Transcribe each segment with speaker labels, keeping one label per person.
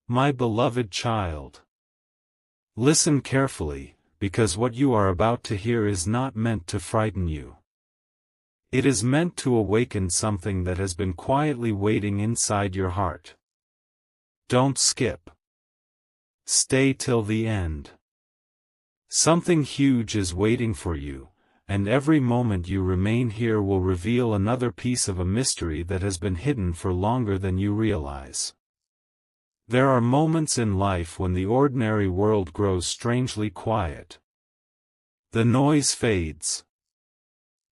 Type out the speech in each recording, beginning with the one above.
Speaker 1: My beloved child. Listen carefully, because what you are about to hear is not meant to frighten you. It is meant to awaken something that has been quietly waiting inside your heart. Don't skip. Stay till the end. Something huge is waiting for you, and every moment you remain here will reveal another piece of a mystery that has been hidden for longer than you realize. There are moments in life when the ordinary world grows strangely quiet. The noise fades.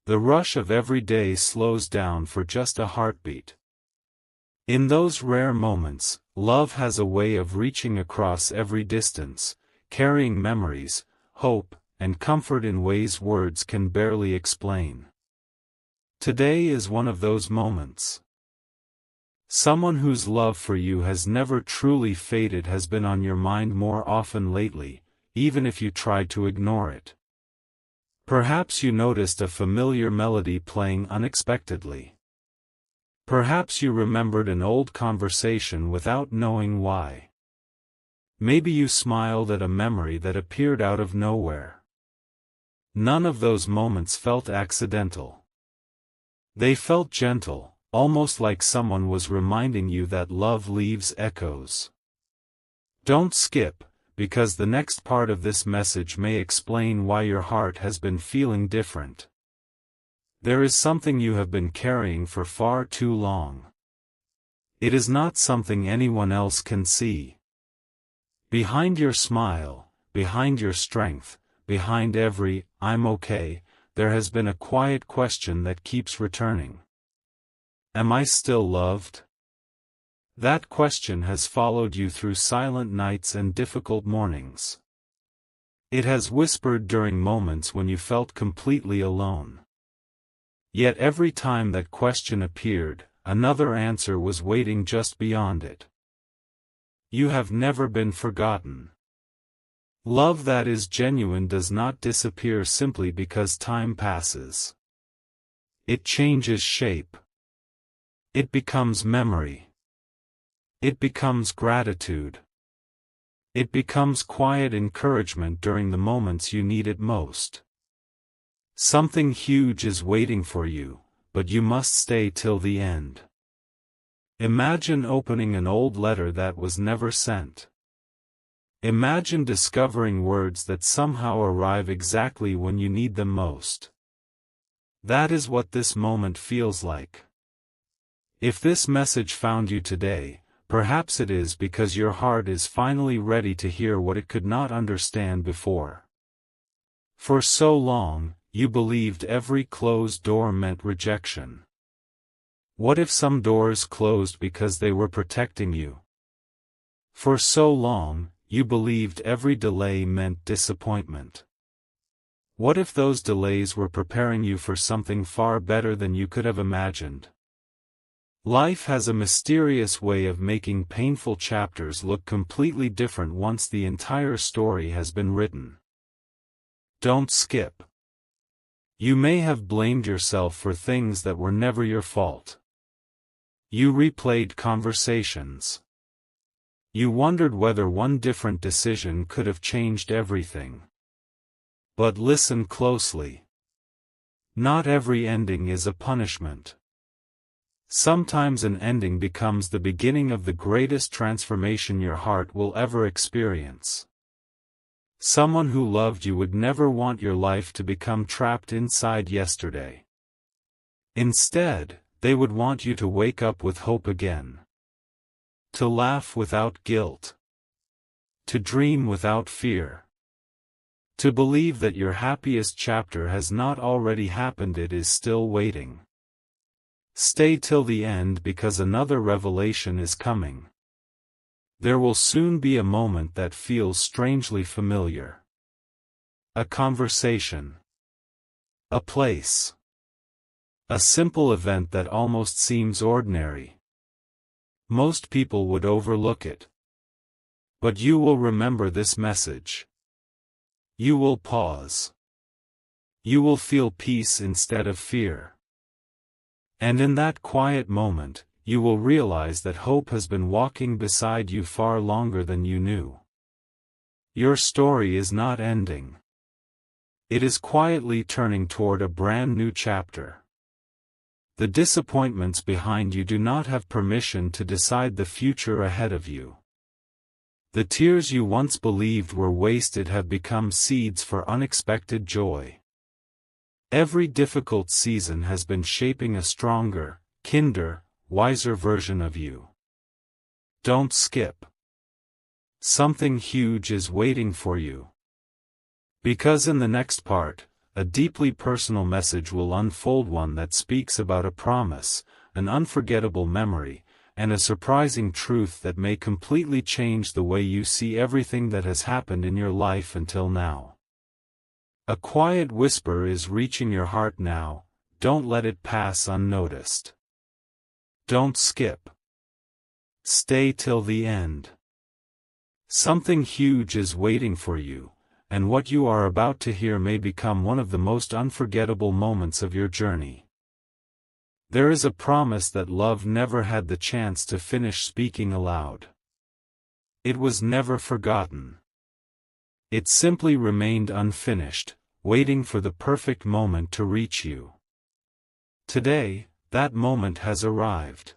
Speaker 1: The rush of every day slows down for just a heartbeat. In those rare moments, love has a way of reaching across every distance, carrying memories, hope, and comfort in ways words can barely explain. Today is one of those moments. Someone whose love for you has never truly faded has been on your mind more often lately, even if you tried to ignore it. Perhaps you noticed a familiar melody playing unexpectedly. Perhaps you remembered an old conversation without knowing why. Maybe you smiled at a memory that appeared out of nowhere. None of those moments felt accidental. They felt gentle, almost like someone was reminding you that love leaves echoes. Don't skip, because the next part of this message may explain why your heart has been feeling different. There is something you have been carrying for far too long. It is not something anyone else can see. Behind your smile, behind your strength, behind every "I'm okay," there has been a quiet question that keeps returning. Am I still loved? That question has followed you through silent nights and difficult mornings. It has whispered during moments when you felt completely alone. Yet every time that question appeared, another answer was waiting just beyond it. You have never been forgotten. Love that is genuine does not disappear simply because time passes. It changes shape. It becomes memory. It becomes gratitude. It becomes quiet encouragement during the moments you need it most. Something huge is waiting for you, but you must stay till the end. Imagine opening an old letter that was never sent. Imagine discovering words that somehow arrive exactly when you need them most. That is what this moment feels like. If this message found you today, perhaps it is because your heart is finally ready to hear what it could not understand before. For so long, you believed every closed door meant rejection. What if some doors closed because they were protecting you? For so long, you believed every delay meant disappointment. What if those delays were preparing you for something far better than you could have imagined? Life has a mysterious way of making painful chapters look completely different once the entire story has been written. Don't skip. You may have blamed yourself for things that were never your fault. You replayed conversations. You wondered whether one different decision could have changed everything. But listen closely. Not every ending is a punishment. Sometimes an ending becomes the beginning of the greatest transformation your heart will ever experience. Someone who loved you would never want your life to become trapped inside yesterday. Instead, they would want you to wake up with hope again. To laugh without guilt. To dream without fear. To believe that your happiest chapter has not already happened, it is still waiting. Stay till the end because another revelation is coming. There will soon be a moment that feels strangely familiar. A conversation. A place. A simple event that almost seems ordinary. Most people would overlook it. But you will remember this message. You will pause. You will feel peace instead of fear. And in that quiet moment, you will realize that hope has been walking beside you far longer than you knew. Your story is not ending. It is quietly turning toward a brand new chapter. The disappointments behind you do not have permission to decide the future ahead of you. The tears you once believed were wasted have become seeds for unexpected joy. Every difficult season has been shaping a stronger, kinder, wiser version of you. Don't skip. Something huge is waiting for you. Because in the next part, a deeply personal message will unfold, one that speaks about a promise, an unforgettable memory, and a surprising truth that may completely change the way you see everything that has happened in your life until now. A quiet whisper is reaching your heart now. Don't let it pass unnoticed. Don't skip. Stay till the end. Something huge is waiting for you, and what you are about to hear may become one of the most unforgettable moments of your journey. There is a promise that love never had the chance to finish speaking aloud. It was never forgotten. It simply remained unfinished, waiting for the perfect moment to reach you. Today, that moment has arrived.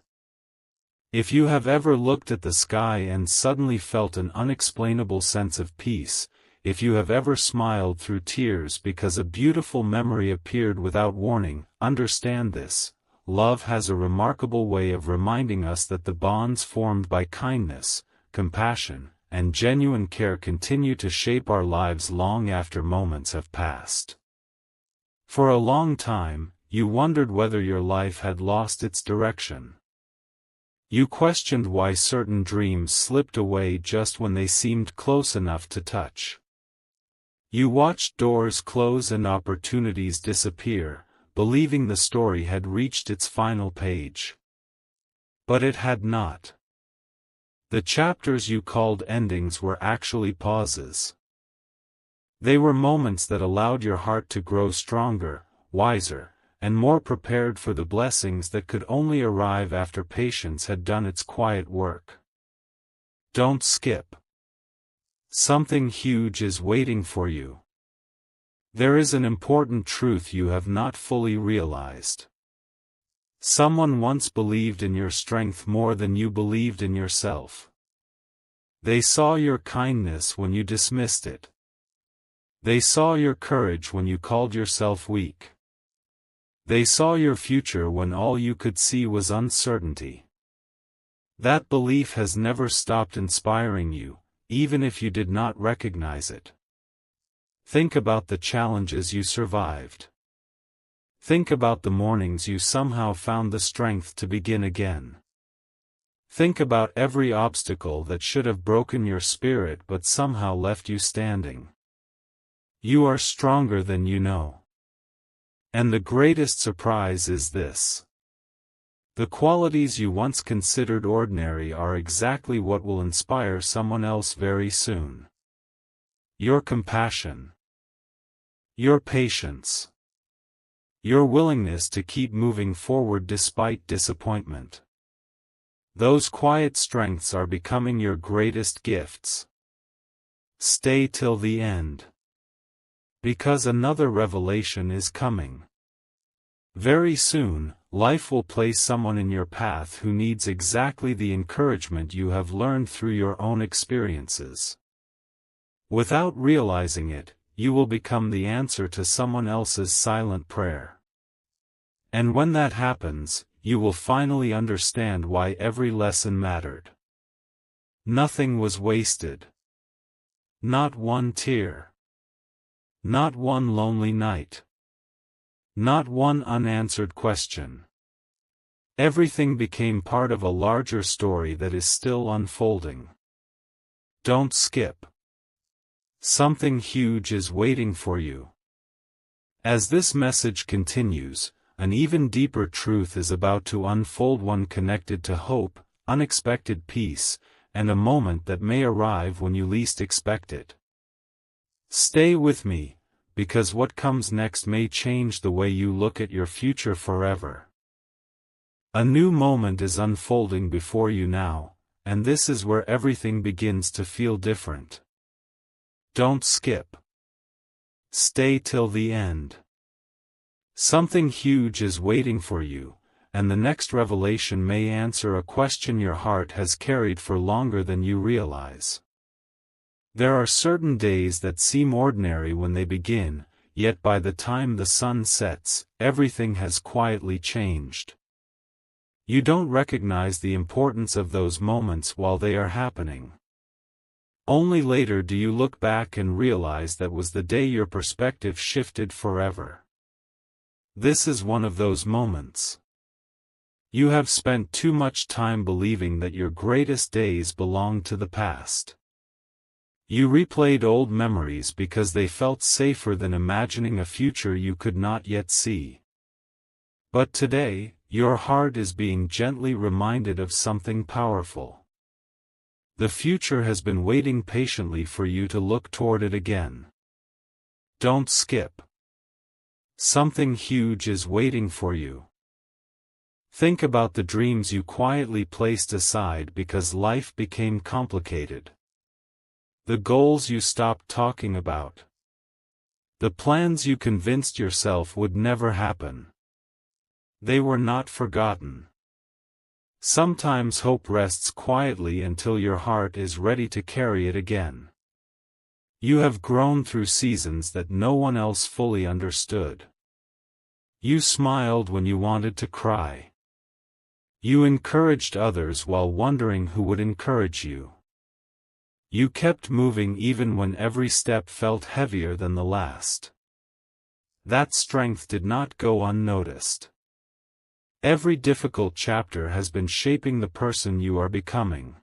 Speaker 1: If you have ever looked at the sky and suddenly felt an unexplainable sense of peace, if you have ever smiled through tears because a beautiful memory appeared without warning, understand this: love has a remarkable way of reminding us that the bonds formed by kindness, compassion, and genuine care continue to shape our lives long after moments have passed. For a long time, you wondered whether your life had lost its direction. You questioned why certain dreams slipped away just when they seemed close enough to touch. You watched doors close and opportunities disappear, believing the story had reached its final page. But it had not. The chapters you called endings were actually pauses. They were moments that allowed your heart to grow stronger, wiser, and more prepared for the blessings that could only arrive after patience had done its quiet work. Don't skip. Something huge is waiting for you. There is an important truth you have not fully realized. Someone once believed in your strength more than you believed in yourself. They saw your kindness when you dismissed it. They saw your courage when you called yourself weak. They saw your future when all you could see was uncertainty. That belief has never stopped inspiring you, even if you did not recognize it. Think about the challenges you survived. Think about the mornings you somehow found the strength to begin again. Think about every obstacle that should have broken your spirit but somehow left you standing. You are stronger than you know. And the greatest surprise is this: the qualities you once considered ordinary are exactly what will inspire someone else very soon. Your compassion. Your patience. Your willingness to keep moving forward despite disappointment. Those quiet strengths are becoming your greatest gifts. Stay till the end. Because another revelation is coming. Very soon, life will place someone in your path who needs exactly the encouragement you have learned through your own experiences. Without realizing it, you will become the answer to someone else's silent prayer. And when that happens, you will finally understand why every lesson mattered. Nothing was wasted. Not one tear. Not one lonely night. Not one unanswered question. Everything became part of a larger story that is still unfolding. Don't skip. Something huge is waiting for you. As this message continues, an even deeper truth is about to unfold, one connected to hope, unexpected peace, and a moment that may arrive when you least expect it. Stay with me, because what comes next may change the way you look at your future forever. A new moment is unfolding before you now, and this is where everything begins to feel different. Don't skip. Stay till the end. Something huge is waiting for you, and the next revelation may answer a question your heart has carried for longer than you realize. There are certain days that seem ordinary when they begin, yet by the time the sun sets, everything has quietly changed. You don't recognize the importance of those moments while they are happening. Only later do you look back and realize that was the day your perspective shifted forever. This is one of those moments. You have spent too much time believing that your greatest days belong to the past. You replayed old memories because they felt safer than imagining a future you could not yet see. But today, your heart is being gently reminded of something powerful. The future has been waiting patiently for you to look toward it again. Don't skip. Something huge is waiting for you. Think about the dreams you quietly placed aside because life became complicated. The goals you stopped talking about. The plans you convinced yourself would never happen. They were not forgotten. Sometimes hope rests quietly until your heart is ready to carry it again. You have grown through seasons that no one else fully understood. You smiled when you wanted to cry. You encouraged others while wondering who would encourage you. You kept moving even when every step felt heavier than the last. That strength did not go unnoticed. Every difficult chapter has been shaping the person you are becoming.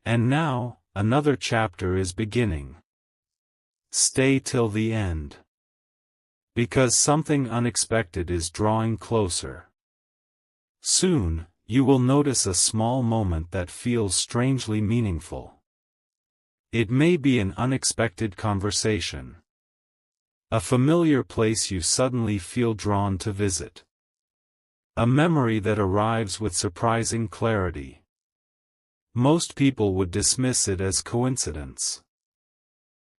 Speaker 1: And now, another chapter is beginning. Stay till the end. Because something unexpected is drawing closer. Soon, you will notice a small moment that feels strangely meaningful. It may be an unexpected conversation. A familiar place you suddenly feel drawn to visit. A memory that arrives with surprising clarity. Most people would dismiss it as coincidence.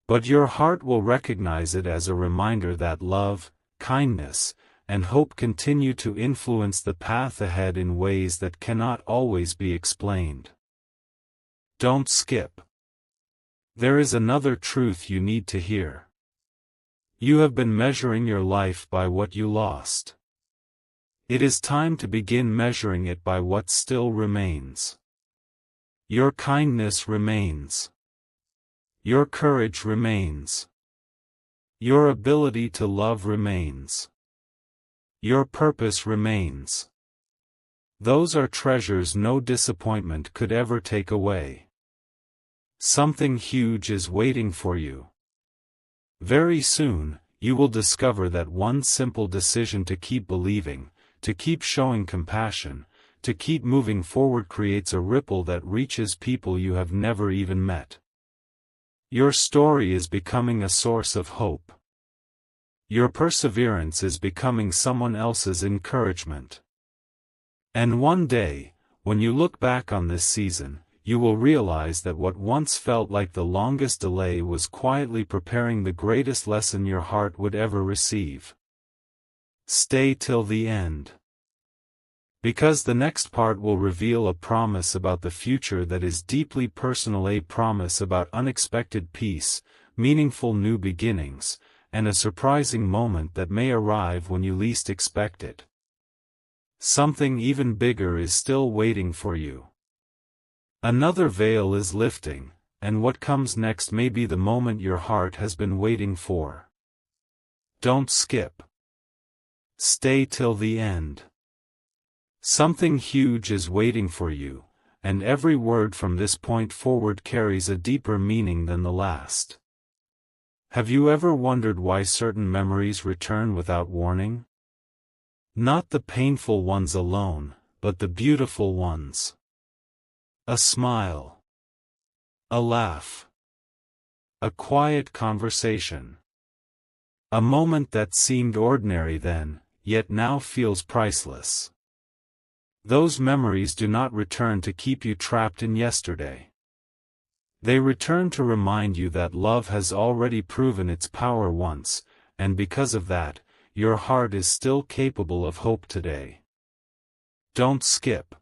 Speaker 1: But your heart will recognize it as a reminder that love, kindness, and hope continue to influence the path ahead in ways that cannot always be explained. Don't skip. There is another truth you need to hear. You have been measuring your life by what you lost. It is time to begin measuring it by what still remains. Your kindness remains. Your courage remains. Your ability to love remains. Your purpose remains. Those are treasures no disappointment could ever take away. Something huge is waiting for you. Very soon, you will discover that one simple decision to keep believing, to keep showing compassion, to keep moving forward creates a ripple that reaches people you have never even met. Your story is becoming a source of hope. Your perseverance is becoming someone else's encouragement. And one day, when you look back on this season, you will realize that what once felt like the longest delay was quietly preparing the greatest lesson your heart would ever receive. Stay till the end. Because the next part will reveal a promise about the future that is deeply personal, a promise about unexpected peace, meaningful new beginnings, and a surprising moment that may arrive when you least expect it. Something even bigger is still waiting for you. Another veil is lifting, and what comes next may be the moment your heart has been waiting for. Don't skip. Stay till the end. Something huge is waiting for you, and every word from this point forward carries a deeper meaning than the last. Have you ever wondered why certain memories return without warning? Not the painful ones alone, but the beautiful ones. A smile. A laugh. A quiet conversation. A moment that seemed ordinary then, yet now feels priceless. Those memories do not return to keep you trapped in yesterday. They return to remind you that love has already proven its power once, and because of that, your heart is still capable of hope today. Don't skip.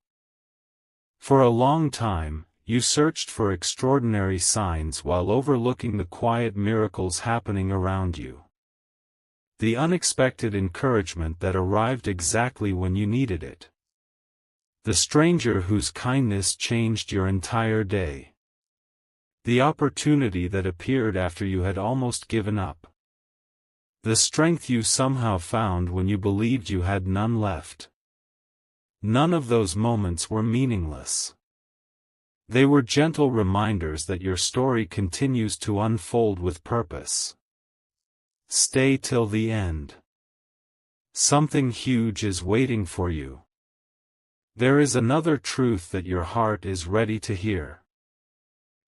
Speaker 1: For a long time, you searched for extraordinary signs while overlooking the quiet miracles happening around you. The unexpected encouragement that arrived exactly when you needed it. The stranger whose kindness changed your entire day. The opportunity that appeared after you had almost given up. The strength you somehow found when you believed you had none left. None of those moments were meaningless. They were gentle reminders that your story continues to unfold with purpose. Stay till the end. Something huge is waiting for you. There is another truth that your heart is ready to hear.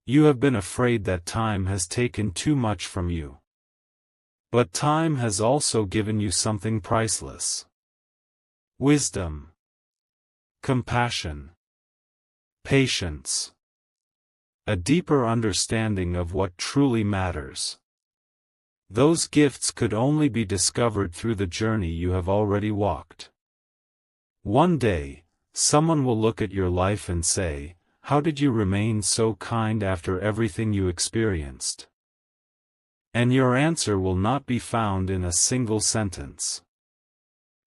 Speaker 1: You have been afraid that time has taken too much from you. But time has also given you something priceless. Wisdom. Compassion. Patience. A deeper understanding of what truly matters. Those gifts could only be discovered through the journey you have already walked. One day, someone will look at your life and say, "How did you remain so kind after everything you experienced?" And your answer will not be found in a single sentence.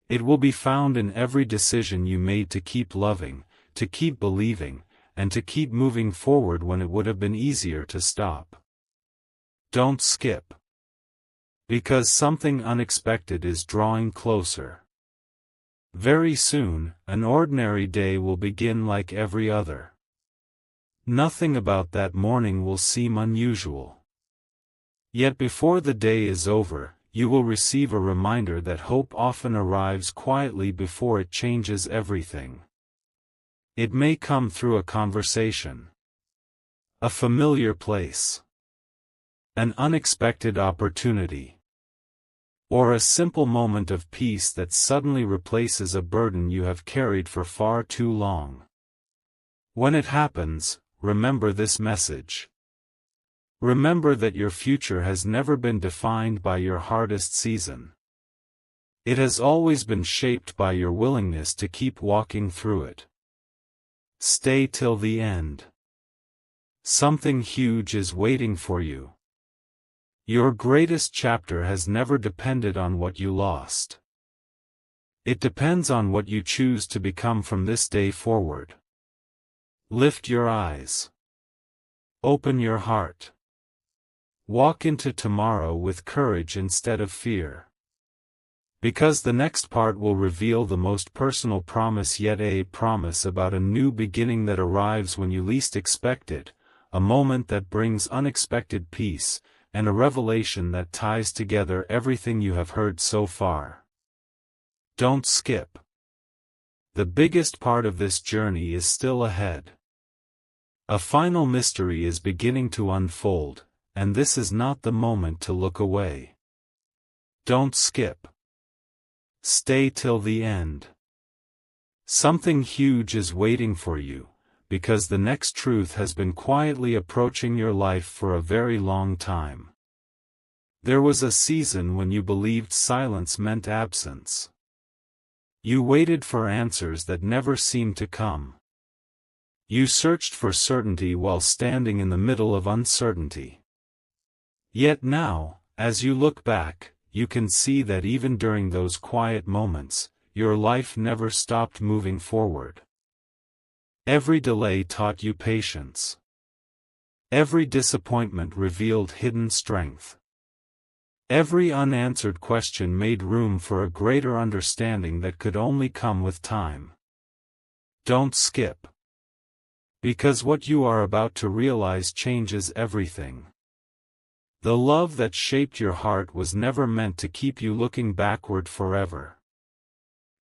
Speaker 1: It will be found in every decision you made to keep loving, to keep believing, and to keep moving forward when it would have been easier to stop. Don't skip. Because something unexpected is drawing closer. Very soon, an ordinary day will begin like every other. Nothing about that morning will seem unusual. Yet before the day is over, you will receive a reminder that hope often arrives quietly before it changes everything. It may come through a conversation, a familiar place, an unexpected opportunity, or a simple moment of peace that suddenly replaces a burden you have carried for far too long. When it happens, remember this message. Remember that your future has never been defined by your hardest season. It has always been shaped by your willingness to keep walking through it. Stay till the end. Something huge is waiting for you. Your greatest chapter has never depended on what you lost. It depends on what you choose to become from this day forward. Lift your eyes. Open your heart. Walk into tomorrow with courage instead of fear. Because the next part will reveal the most personal promise yet, a promise about a new beginning that arrives when you least expect it, a moment that brings unexpected peace, and a revelation that ties together everything you have heard so far. Don't skip. The biggest part of this journey is still ahead. A final mystery is beginning to unfold, and this is not the moment to look away. Don't skip. Stay till the end. Something huge is waiting for you, because the next truth has been quietly approaching your life for a very long time. There was a season when you believed silence meant absence. You waited for answers that never seemed to come. You searched for certainty while standing in the middle of uncertainty. Yet now, as you look back, you can see that even during those quiet moments, your life never stopped moving forward. Every delay taught you patience. Every disappointment revealed hidden strength. Every unanswered question made room for a greater understanding that could only come with time. Don't skip. Because what you are about to realize changes everything. The love that shaped your heart was never meant to keep you looking backward forever.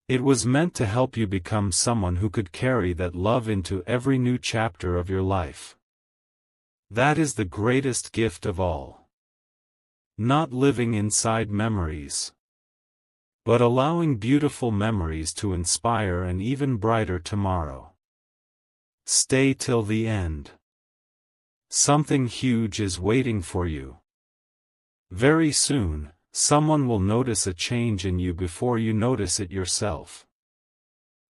Speaker 1: It was meant to help you become someone who could carry that love into every new chapter of your life. That is the greatest gift of all. Not living inside memories. but allowing beautiful memories to inspire an even brighter tomorrow. Stay till the end. Something huge is waiting for you. Very soon, someone will notice a change in you before you notice it yourself.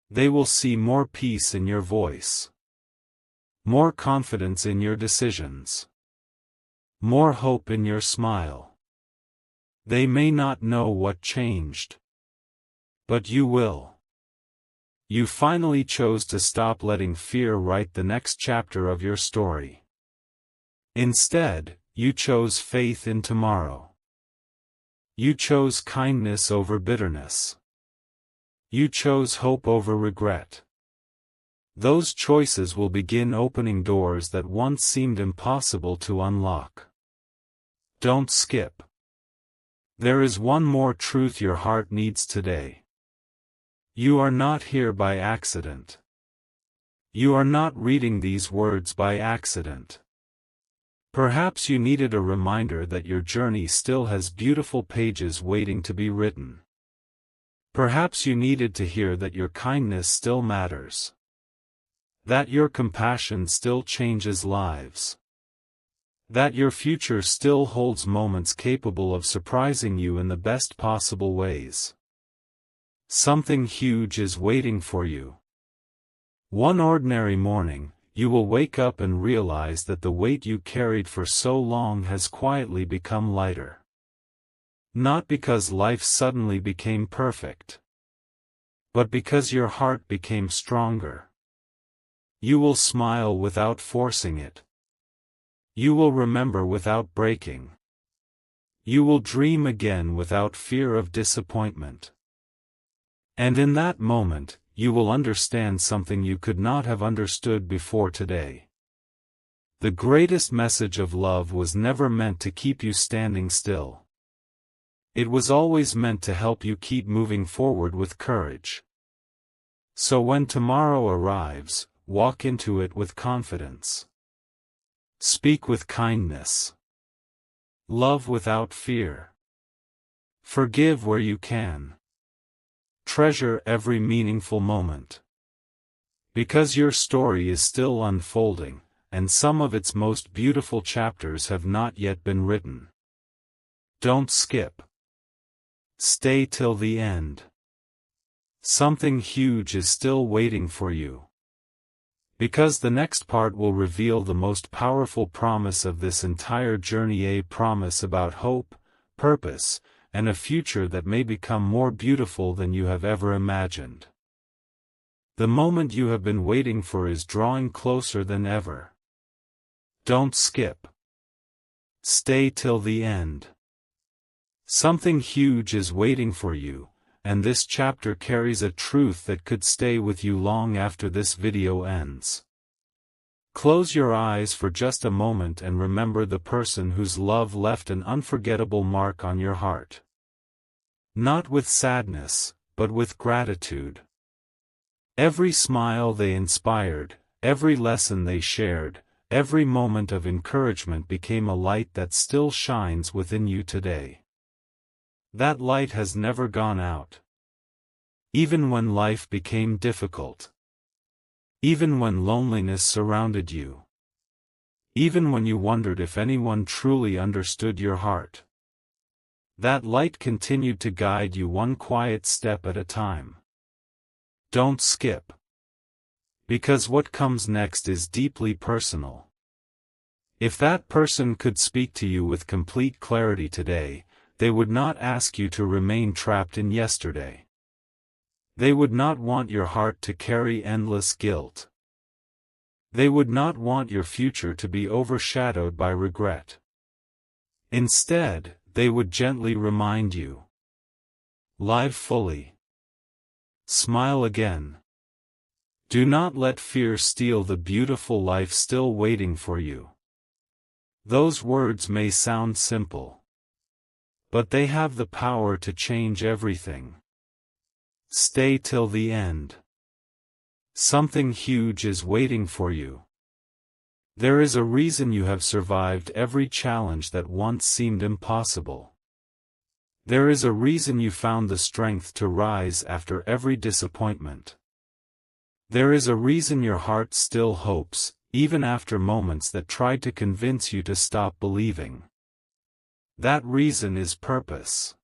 Speaker 1: They will see more peace in your voice, more confidence in your decisions, more hope in your smile. They may not know what changed, but you will. You finally chose to stop letting fear write the next chapter of your story. Instead, you chose faith in tomorrow. You chose kindness over bitterness. You chose hope over regret. Those choices will begin opening doors that once seemed impossible to unlock. Don't skip. There is one more truth your heart needs today. You are not here by accident. You are not reading these words by accident. Perhaps you needed a reminder that your journey still has beautiful pages waiting to be written. Perhaps you needed to hear that your kindness still matters. That your compassion still changes lives. That your future still holds moments capable of surprising you in the best possible ways. Something huge is waiting for you. One ordinary morning, you will wake up and realize that the weight you carried for so long has quietly become lighter. Not because life suddenly became perfect, but because your heart became stronger. You will smile without forcing it. You will remember without breaking. You will dream again without fear of disappointment. And in that moment, you will understand something you could not have understood before today. The greatest message of love was never meant to keep you standing still. It was always meant to help you keep moving forward with courage. So when tomorrow arrives, walk into it with confidence. Speak with kindness. Love without fear. Forgive where you can. Treasure every meaningful moment. Because your story is still unfolding, and some of its most beautiful chapters have not yet been written. Don't skip. Stay till the end. Something huge is still waiting for you. Because the next part will reveal the most powerful promise of this entire journey, a promise about hope, purpose, and a future that may become more beautiful than you have ever imagined. The moment you have been waiting for is drawing closer than ever. Don't skip. Stay till the end. Something huge is waiting for you, and this chapter carries a truth that could stay with you long after this video ends. Close your eyes for just a moment and remember the person whose love left an unforgettable mark on your heart. Not with sadness, but with gratitude. Every smile they inspired, every lesson they shared, every moment of encouragement became a light that still shines within you today. That light has never gone out. Even when life became difficult. Even when loneliness surrounded you. Even when you wondered if anyone truly understood your heart. That light continued to guide you one quiet step at a time. Don't skip. Because what comes next is deeply personal. If that person could speak to you with complete clarity today, they would not ask you to remain trapped in yesterday. They would not want your heart to carry endless guilt. They would not want your future to be overshadowed by regret. Instead, they would gently remind you. Live fully. Smile again. Do not let fear steal the beautiful life still waiting for you. Those words may sound simple, but they have the power to change everything. Stay till the end. Something huge is waiting for you. There is a reason you have survived every challenge that once seemed impossible. There is a reason you found the strength to rise after every disappointment. There is a reason your heart still hopes, even after moments that tried to convince you to stop believing. That reason is purpose.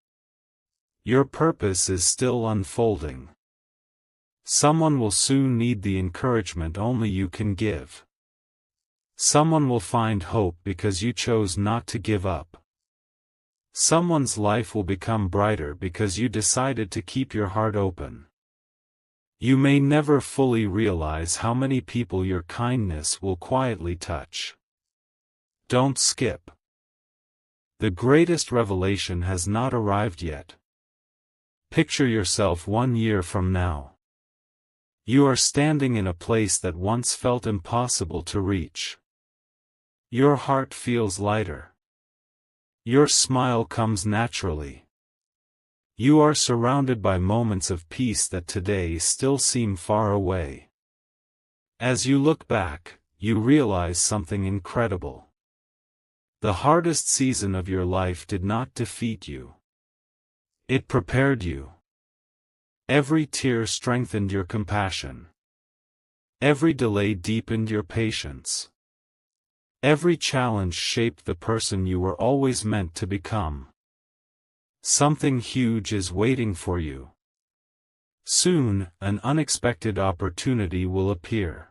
Speaker 1: Your purpose is still unfolding. Someone will soon need the encouragement only you can give. Someone will find hope because you chose not to give up. Someone's life will become brighter because you decided to keep your heart open. You may never fully realize how many people your kindness will quietly touch. Don't skip. The greatest revelation has not arrived yet. Picture yourself 1 year from now. You are standing in a place that once felt impossible to reach. Your heart feels lighter. Your smile comes naturally. You are surrounded by moments of peace that today still seem far away. As you look back, you realize something incredible. The hardest season of your life did not defeat you. It prepared you. Every tear strengthened your compassion. Every delay deepened your patience. Every challenge shaped the person you were always meant to become. Something huge is waiting for you. Soon, an unexpected opportunity will appear.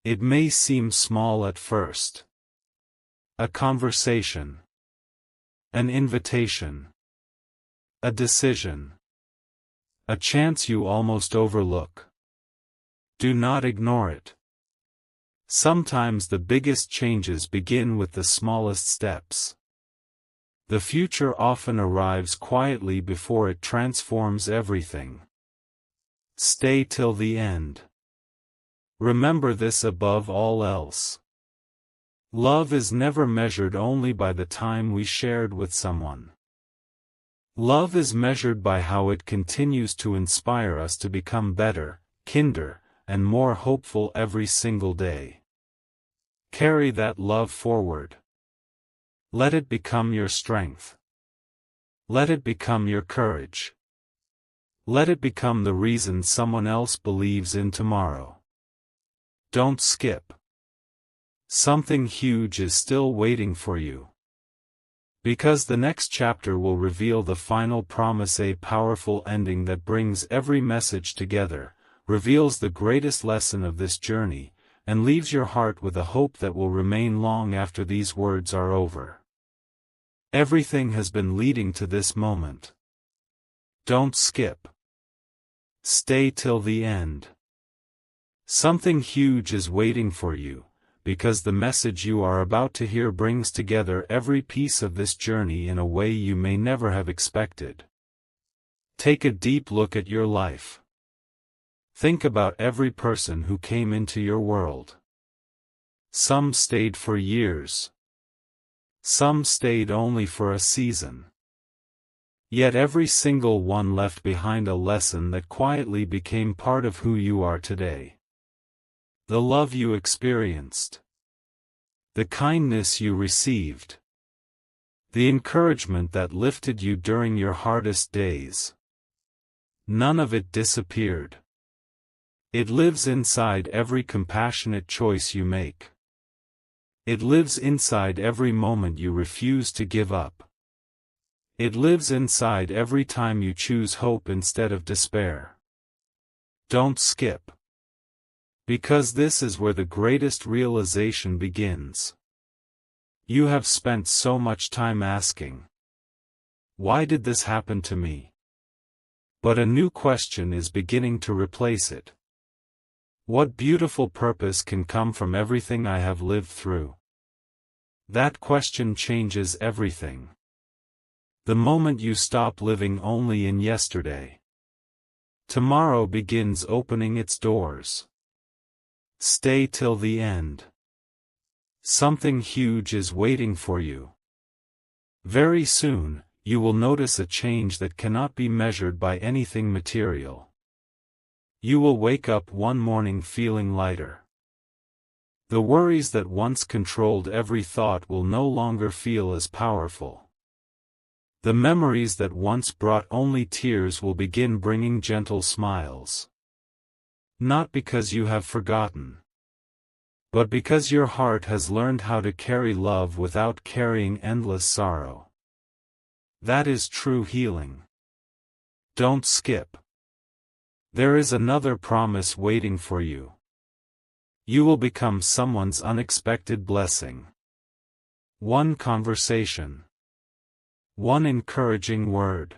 Speaker 1: It may seem small at first. A conversation. An invitation. A decision. A chance you almost overlook. Do not ignore it. Sometimes the biggest changes begin with the smallest steps. The future often arrives quietly before it transforms everything. Stay till the end. Remember this above all else. Love is never measured only by the time we shared with someone. Love is measured by how it continues to inspire us to become better, kinder, and more hopeful every single day. Carry that love forward. Let it become your strength. Let it become your courage. Let it become the reason someone else believes in tomorrow. Don't skip. Something huge is still waiting for you. Because the next chapter will reveal the final promise, a powerful ending that brings every message together, reveals the greatest lesson of this journey, and leaves your heart with a hope that will remain long after these words are over. Everything has been leading to this moment. Don't skip. Stay till the end. Something huge is waiting for you, because the message you are about to hear brings together every piece of this journey in a way you may never have expected. Take a deep look at your life. Think about every person who came into your world. Some stayed for years. Some stayed only for a season. Yet every single one left behind a lesson that quietly became part of who you are today. The love you experienced. The kindness you received. The encouragement that lifted you during your hardest days. None of it disappeared. It lives inside every compassionate choice you make. It lives inside every moment you refuse to give up. It lives inside every time you choose hope instead of despair. Don't skip. Because this is where the greatest realization begins. You have spent so much time asking, why did this happen to me? But a new question is beginning to replace it. What beautiful purpose can come from everything I have lived through? That question changes everything. The moment you stop living only in yesterday, tomorrow begins opening its doors. Stay till the end. Something huge is waiting for you. Very soon, you will notice a change that cannot be measured by anything material. You will wake up one morning feeling lighter. The worries that once controlled every thought will no longer feel as powerful. The memories that once brought only tears will begin bringing gentle smiles. Not because you have forgotten, but because your heart has learned how to carry love without carrying endless sorrow. That is true healing. Don't skip. There is another promise waiting for you. You will become someone's unexpected blessing. One conversation. One encouraging word.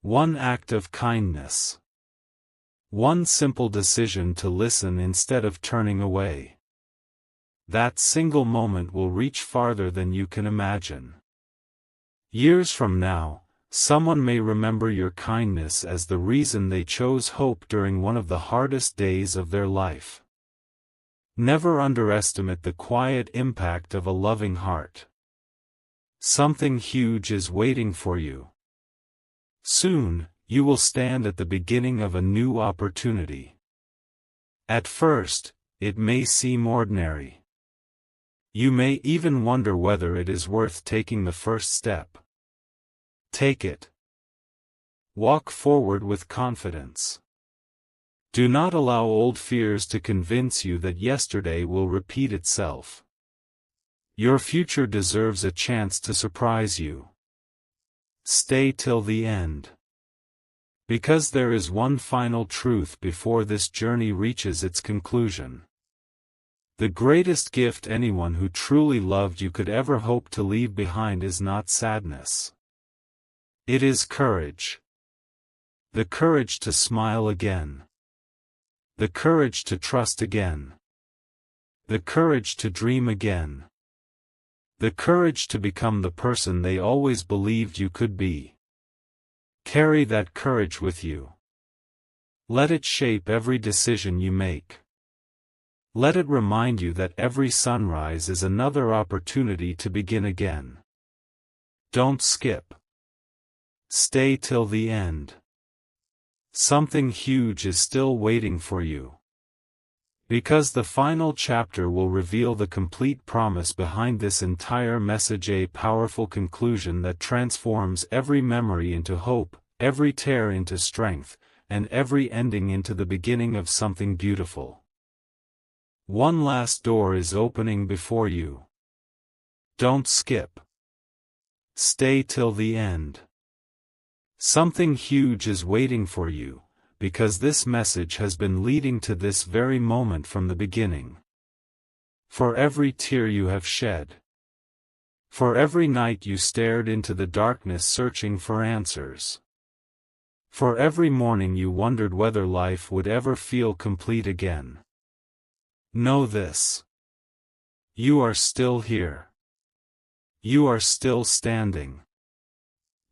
Speaker 1: One act of kindness. One simple decision to listen instead of turning away. That single moment will reach farther than you can imagine. Years from now, someone may remember your kindness as the reason they chose hope during one of the hardest days of their life. Never underestimate the quiet impact of a loving heart. Something huge is waiting for you. Soon, you will stand at the beginning of a new opportunity. At first, it may seem ordinary. You may even wonder whether it is worth taking the first step. Take it. Walk forward with confidence. Do not allow old fears to convince you that yesterday will repeat itself. Your future deserves a chance to surprise you. Stay till the end. Because there is one final truth before this journey reaches its conclusion. The greatest gift anyone who truly loved you could ever hope to leave behind is not sadness. It is courage. The courage to smile again. The courage to trust again. The courage to dream again. The courage to become the person they always believed you could be. Carry that courage with you. Let it shape every decision you make. Let it remind you that every sunrise is another opportunity to begin again. Don't skip. Stay till the end. Something huge is still waiting for you. Because the final chapter will reveal the complete promise behind this entire message, a powerful conclusion that transforms every memory into hope, every tear into strength, and every ending into the beginning of something beautiful. One last door is opening before you. Don't skip. Stay till the end. Something huge is waiting for you, because this message has been leading to this very moment from the beginning. For every tear you have shed. For every night you stared into the darkness searching for answers. For every morning you wondered whether life would ever feel complete again. Know this. You are still here. You are still standing.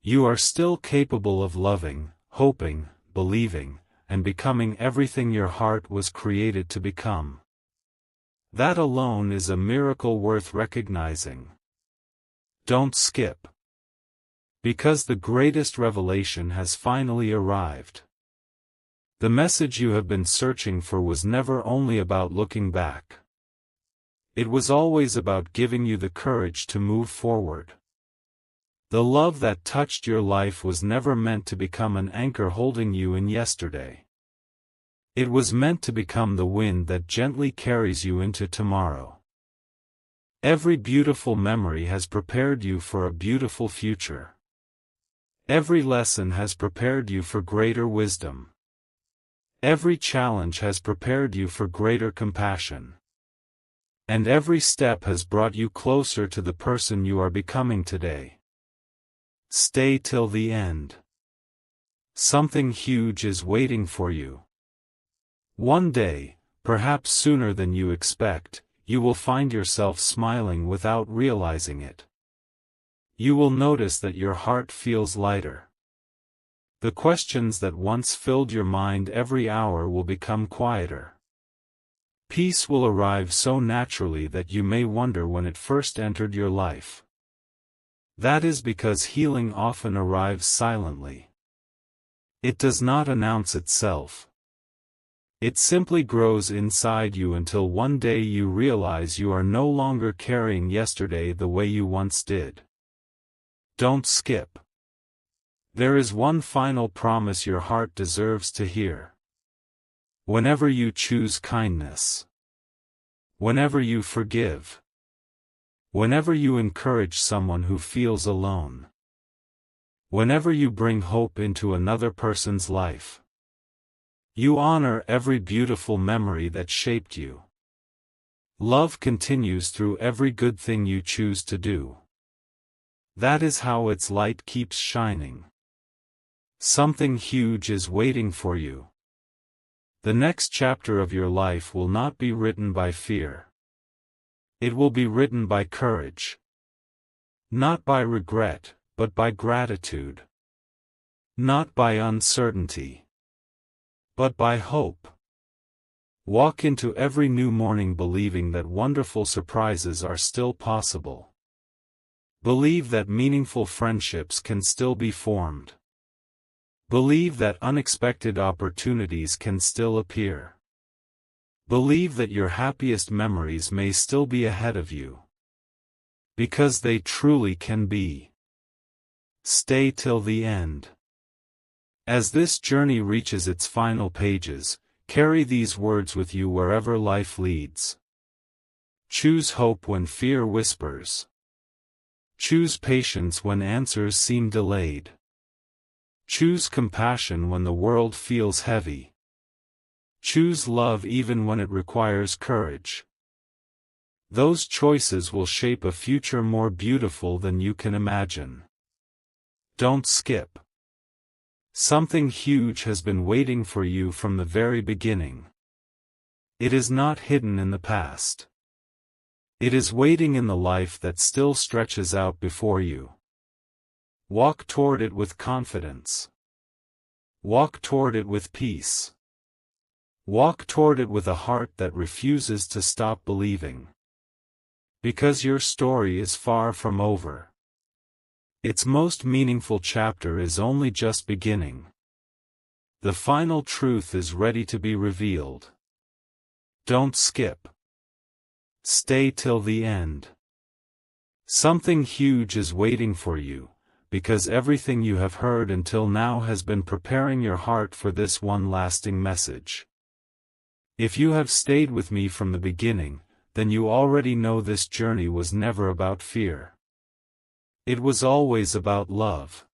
Speaker 1: You are still capable of loving, hoping, believing, and becoming everything your heart was created to become. That alone is a miracle worth recognizing. Don't skip. Because the greatest revelation has finally arrived. The message you have been searching for was never only about looking back. It was always about giving you the courage to move forward. The love that touched your life was never meant to become an anchor holding you in yesterday. It was meant to become the wind that gently carries you into tomorrow. Every beautiful memory has prepared you for a beautiful future. Every lesson has prepared you for greater wisdom. Every challenge has prepared you for greater compassion. And every step has brought you closer to the person you are becoming today. Stay till the end. Something huge is waiting for you. One day, perhaps sooner than you expect, you will find yourself smiling without realizing it. You will notice that your heart feels lighter. The questions that once filled your mind every hour will become quieter. Peace will arrive so naturally that you may wonder when it first entered your life. That is because healing often arrives silently. It does not announce itself. It simply grows inside you until one day you realize you are no longer carrying yesterday the way you once did. Don't skip. There is one final promise your heart deserves to hear. Whenever you choose kindness, whenever you forgive, whenever you encourage someone who feels alone, whenever you bring hope into another person's life, you honor every beautiful memory that shaped you. Love continues through every good thing you choose to do. That is how its light keeps shining. Something huge is waiting for you. The next chapter of your life will not be written by fear. It will be written by courage. Not by regret, but by gratitude. Not by uncertainty, but by hope. Walk into every new morning believing that wonderful surprises are still possible. Believe that meaningful friendships can still be formed. Believe that unexpected opportunities can still appear. Believe that your happiest memories may still be ahead of you. Because they truly can be. Stay till the end. As this journey reaches its final pages, carry these words with you wherever life leads. Choose hope when fear whispers. Choose patience when answers seem delayed. Choose compassion when the world feels heavy. Choose love even when it requires courage. Those choices will shape a future more beautiful than you can imagine. Don't skip. Something huge has been waiting for you from the very beginning. It is not hidden in the past. It is waiting in the life that still stretches out before you. Walk toward it with confidence. Walk toward it with peace. Walk toward it with a heart that refuses to stop believing. Because your story is far from over. Its most meaningful chapter is only just beginning. The final truth is ready to be revealed. Don't skip. Stay till the end. Something huge is waiting for you, because everything you have heard until now has been preparing your heart for this one lasting message. If you have stayed with me from the beginning, then you already know this journey was never about fear. It was always about love.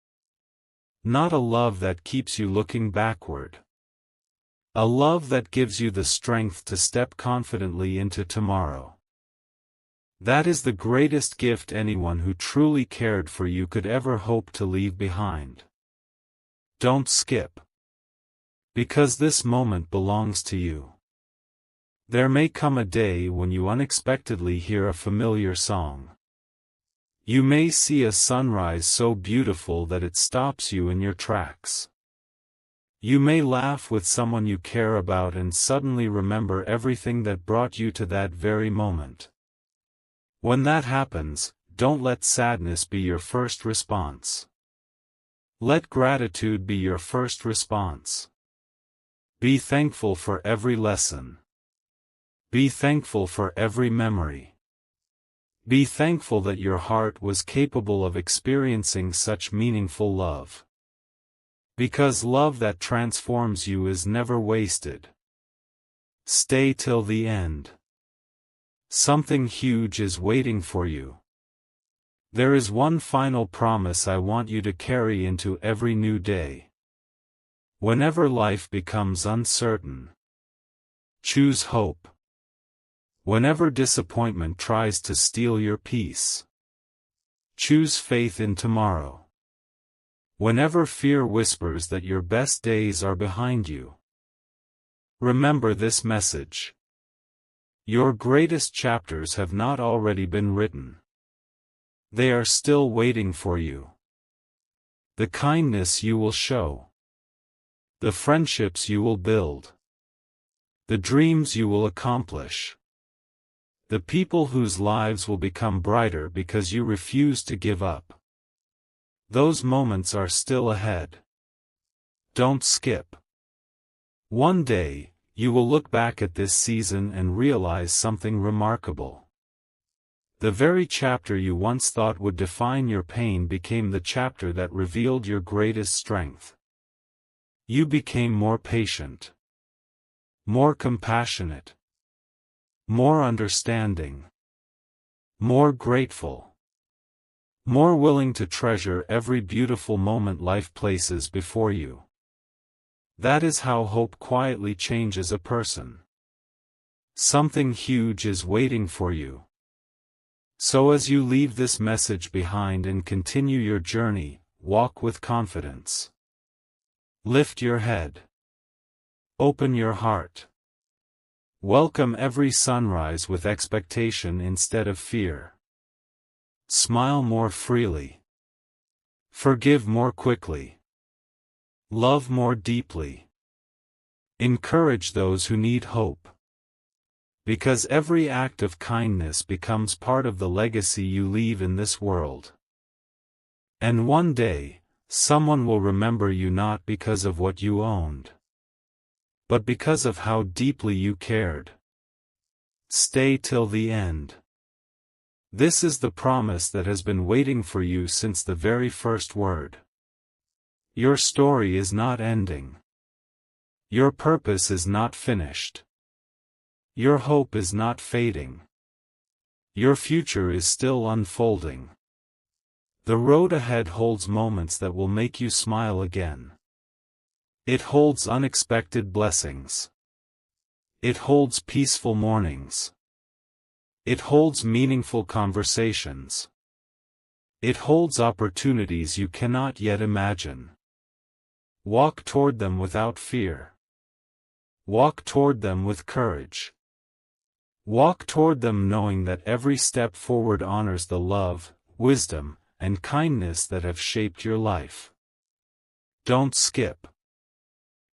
Speaker 1: Not a love that keeps you looking backward. A love that gives you the strength to step confidently into tomorrow. That is the greatest gift anyone who truly cared for you could ever hope to leave behind. Don't skip. Because this moment belongs to you. There may come a day when you unexpectedly hear a familiar song. You may see a sunrise so beautiful that it stops you in your tracks. You may laugh with someone you care about and suddenly remember everything that brought you to that very moment. When that happens, don't let sadness be your first response. Let gratitude be your first response. Be thankful for every lesson. Be thankful for every memory. Be thankful that your heart was capable of experiencing such meaningful love. Because love that transforms you is never wasted. Stay till the end. Something huge is waiting for you. There is one final promise I want you to carry into every new day. Whenever life becomes uncertain, choose hope. Whenever disappointment tries to steal your peace, choose faith in tomorrow. Whenever fear whispers that your best days are behind you, remember this message. Your greatest chapters have not already been written. They are still waiting for you. The kindness you will show. The friendships you will build. The dreams you will accomplish. The people whose lives will become brighter because you refuse to give up. Those moments are still ahead. Don't skip. One day, you will look back at this season and realize something remarkable. The very chapter you once thought would define your pain became the chapter that revealed your greatest strength. You became more patient, more compassionate, more understanding, more grateful, more willing to treasure every beautiful moment life places before you. That is how hope quietly changes a person. Something huge is waiting for you. So as you leave this message behind and continue your journey, walk with confidence. Lift your head. Open your heart. Welcome every sunrise with expectation instead of fear. Smile more freely. Forgive more quickly. Love more deeply. Encourage those who need hope. Because every act of kindness becomes part of the legacy you leave in this world. And one day, someone will remember you not because of what you owned, but because of how deeply you cared. Stay till the end. This is the promise that has been waiting for you since the very first word. Your story is not ending. Your purpose is not finished. Your hope is not fading. Your future is still unfolding. The road ahead holds moments that will make you smile again. It holds unexpected blessings. It holds peaceful mornings. It holds meaningful conversations. It holds opportunities you cannot yet imagine. Walk toward them without fear. Walk toward them with courage. Walk toward them knowing that every step forward honors the love, wisdom, and kindness that have shaped your life. Don't skip.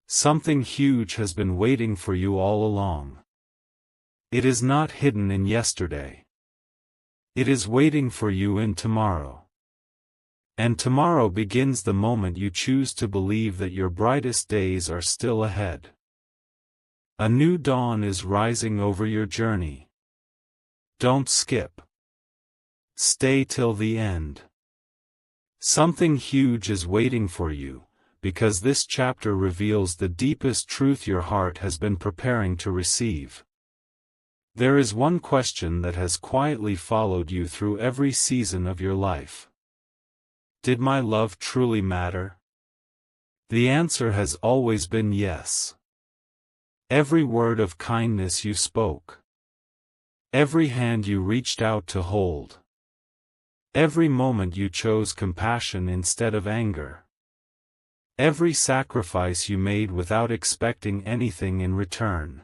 Speaker 1: Something huge has been waiting for you all along. It is not hidden in yesterday. It is waiting for you in tomorrow. And tomorrow begins the moment you choose to believe that your brightest days are still ahead. A new dawn is rising over your journey. Don't skip. Stay till the end. Something huge is waiting for you, because this chapter reveals the deepest truth your heart has been preparing to receive. There is one question that has quietly followed you through every season of your life. Did my love truly matter? The answer has always been yes. Every word of kindness you spoke. Every hand you reached out to hold. Every moment you chose compassion instead of anger. Every sacrifice you made without expecting anything in return.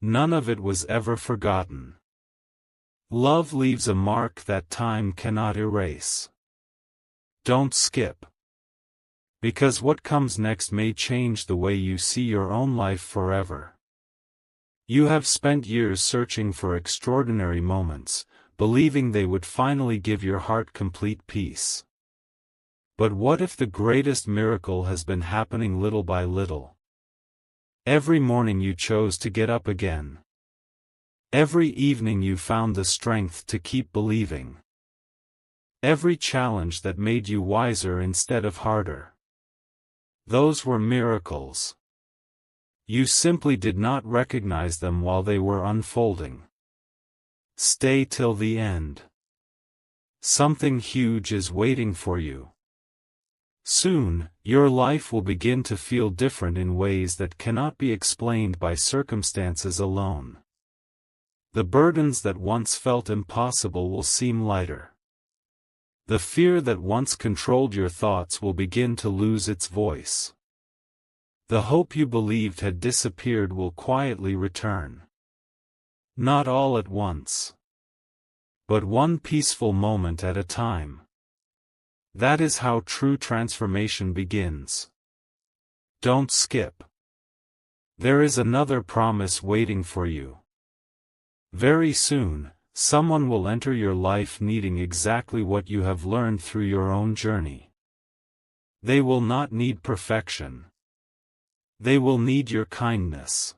Speaker 1: None of it was ever forgotten. Love leaves a mark that time cannot erase. Don't skip. Because what comes next may change the way you see your own life forever. You have spent years searching for extraordinary moments, believing they would finally give your heart complete peace. But what if the greatest miracle has been happening little by little? Every morning you chose to get up again. Every evening you found the strength to keep believing. Every challenge that made you wiser instead of harder. Those were miracles. You simply did not recognize them while they were unfolding. Stay till the end. Something huge is waiting for you. Soon, your life will begin to feel different in ways that cannot be explained by circumstances alone. The burdens that once felt impossible will seem lighter. The fear that once controlled your thoughts will begin to lose its voice. The hope you believed had disappeared will quietly return. Not all at once, but one peaceful moment at a time. That is how true transformation begins. Don't skip. There is another promise waiting for you. Very soon, someone will enter your life needing exactly what you have learned through your own journey. They will not need perfection. They will need your kindness,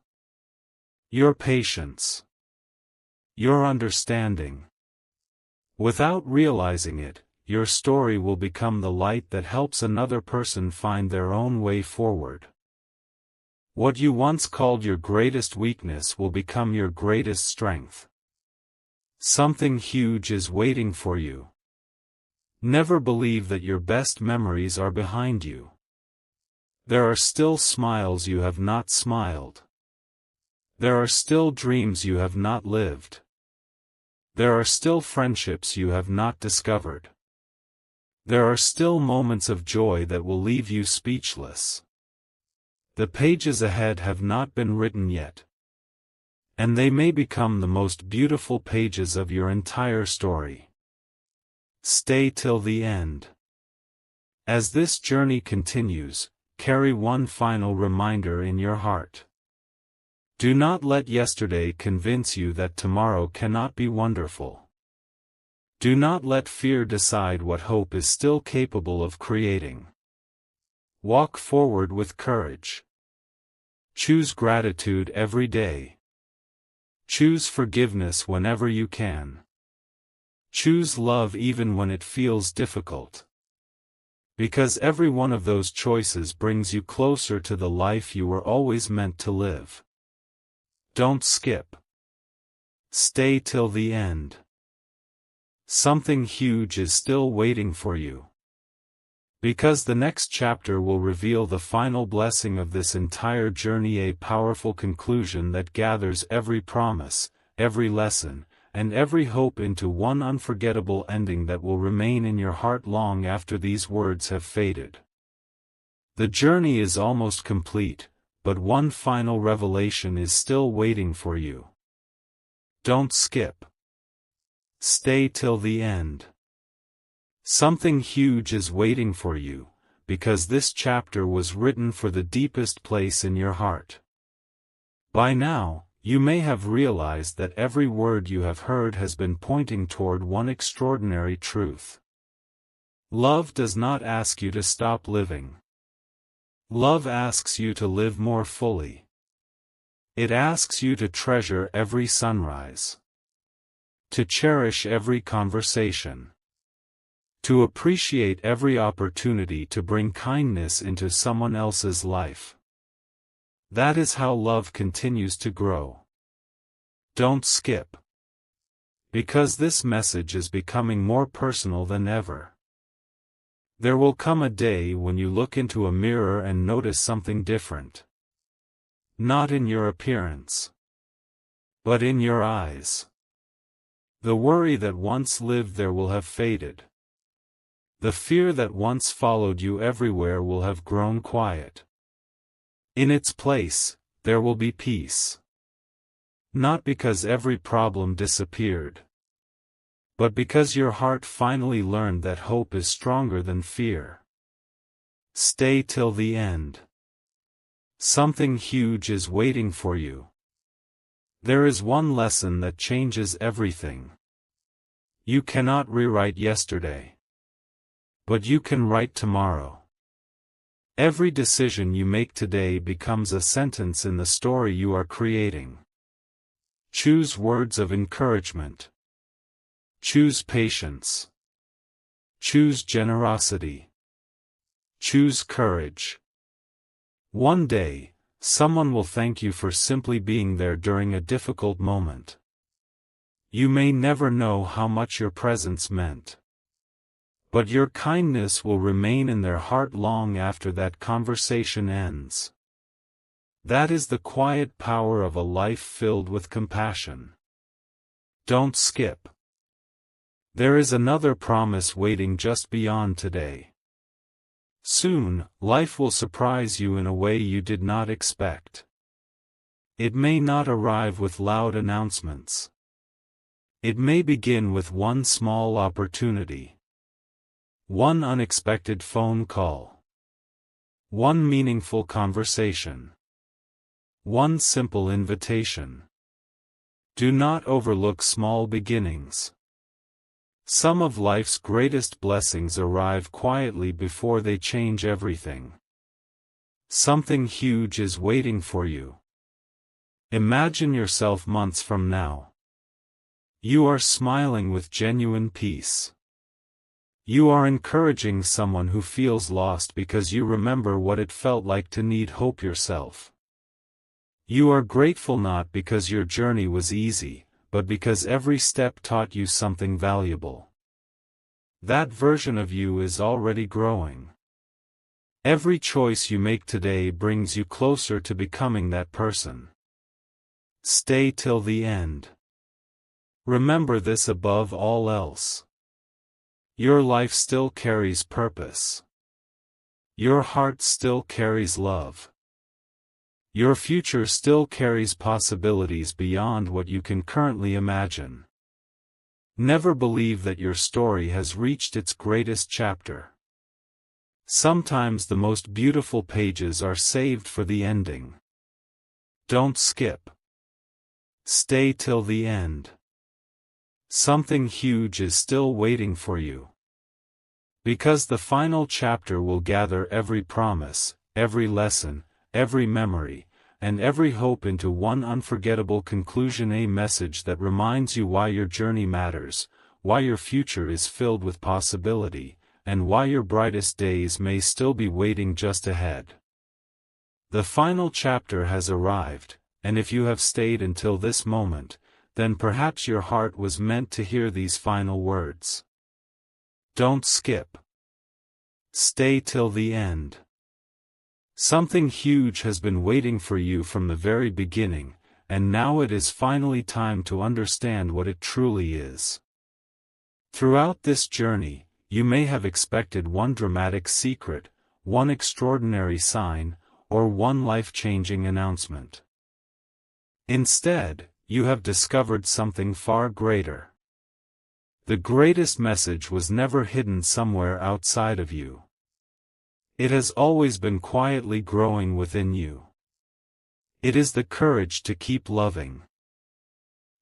Speaker 1: your patience, your understanding. Without realizing it, your story will become the light that helps another person find their own way forward. What you once called your greatest weakness will become your greatest strength. Something huge is waiting for you. Never believe that your best memories are behind you. There are still smiles you have not smiled. There are still dreams you have not lived. There are still friendships you have not discovered. There are still moments of joy that will leave you speechless. The pages ahead have not been written yet. And they may become the most beautiful pages of your entire story. Stay till the end. As this journey continues, carry one final reminder in your heart. Do not let yesterday convince you that tomorrow cannot be wonderful. Do not let fear decide what hope is still capable of creating. Walk forward with courage. Choose gratitude every day. Choose forgiveness whenever you can. Choose love even when it feels difficult. Because every one of those choices brings you closer to the life you were always meant to live. Don't skip. Stay till the end. Something huge is still waiting for you. Because the next chapter will reveal the final blessing of this entire journey, a powerful conclusion that gathers every promise, every lesson, and every hope into one unforgettable ending that will remain in your heart long after these words have faded. The journey is almost complete, but one final revelation is still waiting for you. Don't skip. Stay till the end. Something huge is waiting for you, because this chapter was written for the deepest place in your heart. By now, you may have realized that every word you have heard has been pointing toward one extraordinary truth. Love does not ask you to stop living. Love asks you to live more fully. It asks you to treasure every sunrise. To cherish every conversation. To appreciate every opportunity to bring kindness into someone else's life. That is how love continues to grow. Don't skip. Because this message is becoming more personal than ever. There will come a day when you look into a mirror and notice something different. Not in your appearance, but in your eyes. The worry that once lived there will have faded. The fear that once followed you everywhere will have grown quiet. In its place, there will be peace. Not because every problem disappeared, but because your heart finally learned that hope is stronger than fear. Stay till the end. Something huge is waiting for you. There is one lesson that changes everything. You cannot rewrite yesterday. But you can write tomorrow. Every decision you make today becomes a sentence in the story you are creating. Choose words of encouragement. Choose patience. Choose generosity. Choose courage. One day, someone will thank you for simply being there during a difficult moment. You may never know how much your presence meant. But your kindness will remain in their heart long after that conversation ends. That is the quiet power of a life filled with compassion. Don't skip. There is another promise waiting just beyond today. Soon, life will surprise you in a way you did not expect. It may not arrive with loud announcements. It may begin with one small opportunity. One unexpected phone call. One meaningful conversation. One simple invitation. Do not overlook small beginnings. Some of life's greatest blessings arrive quietly before they change everything. Something huge is waiting for you. Imagine yourself months from now. You are smiling with genuine peace. You are encouraging someone who feels lost because you remember what it felt like to need hope yourself. You are grateful not because your journey was easy, but because every step taught you something valuable. That version of you is already growing. Every choice you make today brings you closer to becoming that person. Stay till the end. Remember this above all else. Your life still carries purpose. Your heart still carries love. Your future still carries possibilities beyond what you can currently imagine. Never believe that your story has reached its greatest chapter. Sometimes the most beautiful pages are saved for the ending. Don't skip. Stay till the end. Something huge is still waiting for you. Because the final chapter will gather every promise, every lesson, every memory, and every hope into one unforgettable conclusion, a message that reminds you why your journey matters, why your future is filled with possibility, and why your brightest days may still be waiting just ahead. The final chapter has arrived, and if you have stayed until this moment, then perhaps your heart was meant to hear these final words. Don't skip. Stay till the end. Something huge has been waiting for you from the very beginning, and now it is finally time to understand what it truly is. Throughout this journey, you may have expected one dramatic secret, one extraordinary sign, or one life-changing announcement. Instead, you have discovered something far greater. The greatest message was never hidden somewhere outside of you. It has always been quietly growing within you. It is the courage to keep loving,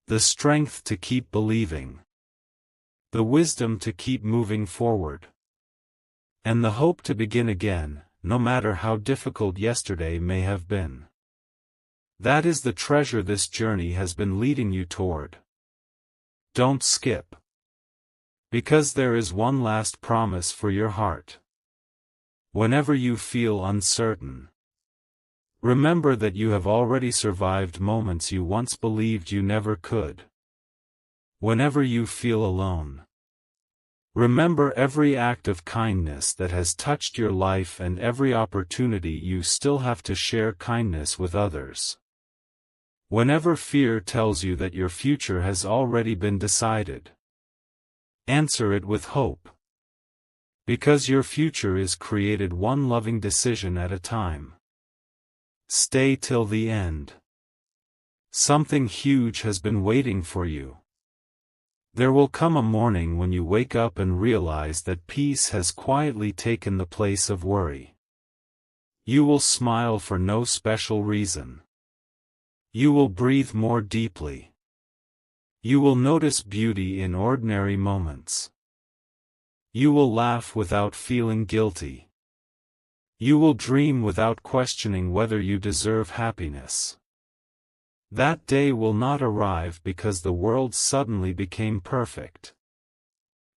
Speaker 1: the strength to keep believing, the wisdom to keep moving forward, and the hope to begin again, no matter how difficult yesterday may have been. That is the treasure this journey has been leading you toward. Don't skip. Because there is one last promise for your heart. Whenever you feel uncertain, remember that you have already survived moments you once believed you never could. Whenever you feel alone, remember every act of kindness that has touched your life and every opportunity you still have to share kindness with others. Whenever fear tells you that your future has already been decided, answer it with hope. Because your future is created one loving decision at a time. Stay till the end. Something huge has been waiting for you. There will come a morning when you wake up and realize that peace has quietly taken the place of worry. You will smile for no special reason. You will breathe more deeply. You will notice beauty in ordinary moments. You will laugh without feeling guilty. You will dream without questioning whether you deserve happiness. That day will not arrive because the world suddenly became perfect.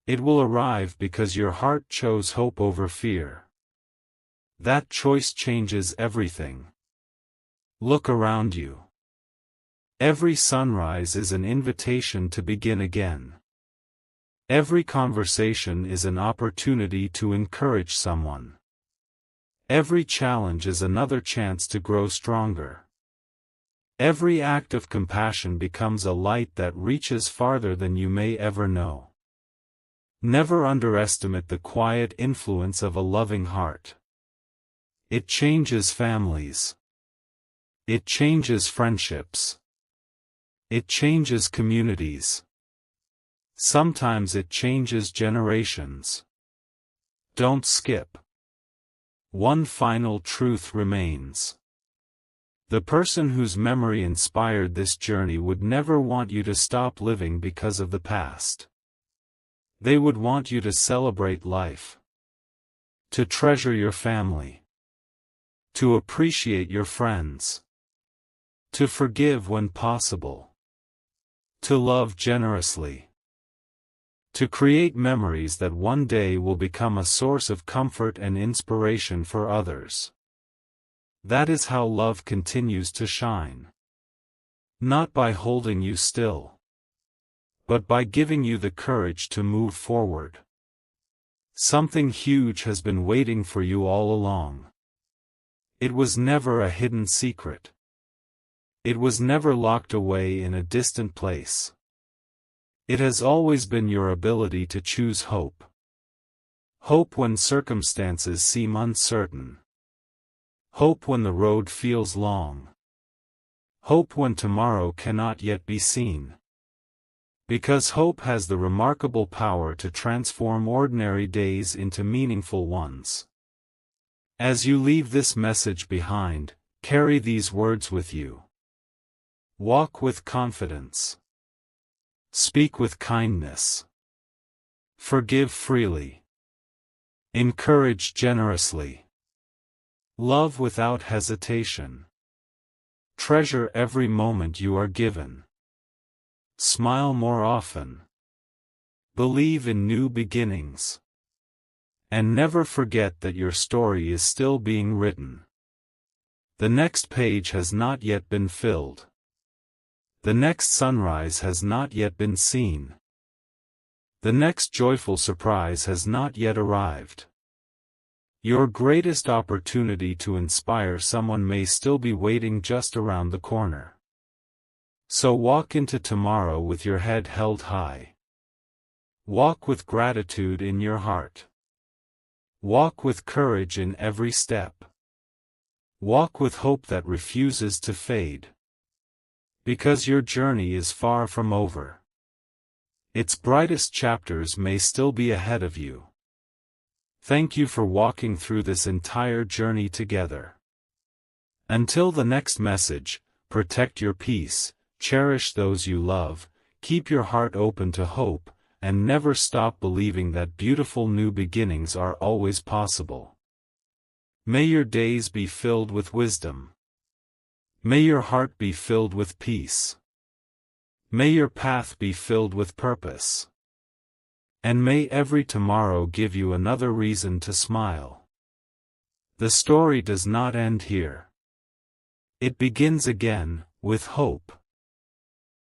Speaker 1: It will arrive because your heart chose hope over fear. That choice changes everything. Look around you. Every sunrise is an invitation to begin again. Every conversation is an opportunity to encourage someone. Every challenge is another chance to grow stronger. Every act of compassion becomes a light that reaches farther than you may ever know. Never underestimate the quiet influence of a loving heart. It changes families. It changes friendships. It changes communities. Sometimes it changes generations. Don't skip. One final truth remains. The person whose memory inspired this journey would never want you to stop living because of the past. They would want you to celebrate life, to treasure your family, to appreciate your friends, to forgive when possible, To love generously. To create memories that one day will become a source of comfort and inspiration for others. That is how love continues to shine. Not by holding you still, but by giving you the courage to move forward. Something huge has been waiting for you all along. It was never a hidden secret. It was never locked away in a distant place. It has always been your ability to choose hope. Hope when circumstances seem uncertain. Hope when the road feels long. Hope when tomorrow cannot yet be seen. Because hope has the remarkable power to transform ordinary days into meaningful ones. As you leave this message behind, carry these words with you. Walk with confidence. Speak with kindness. Forgive freely. Encourage generously. Love without hesitation. Treasure every moment you are given. Smile more often. Believe in new beginnings. And never forget that your story is still being written. The next page has not yet been filled. The next sunrise has not yet been seen. The next joyful surprise has not yet arrived. Your greatest opportunity to inspire someone may still be waiting just around the corner. So walk into tomorrow with your head held high. Walk with gratitude in your heart. Walk with courage in every step. Walk with hope that refuses to fade. Because your journey is far from over. Its brightest chapters may still be ahead of you. Thank you for walking through this entire journey together. Until the next message, protect your peace, cherish those you love, keep your heart open to hope, and never stop believing that beautiful new beginnings are always possible. May your days be filled with wisdom. May your heart be filled with peace. May your path be filled with purpose. And may every tomorrow give you another reason to smile. The story does not end here. It begins again, with hope.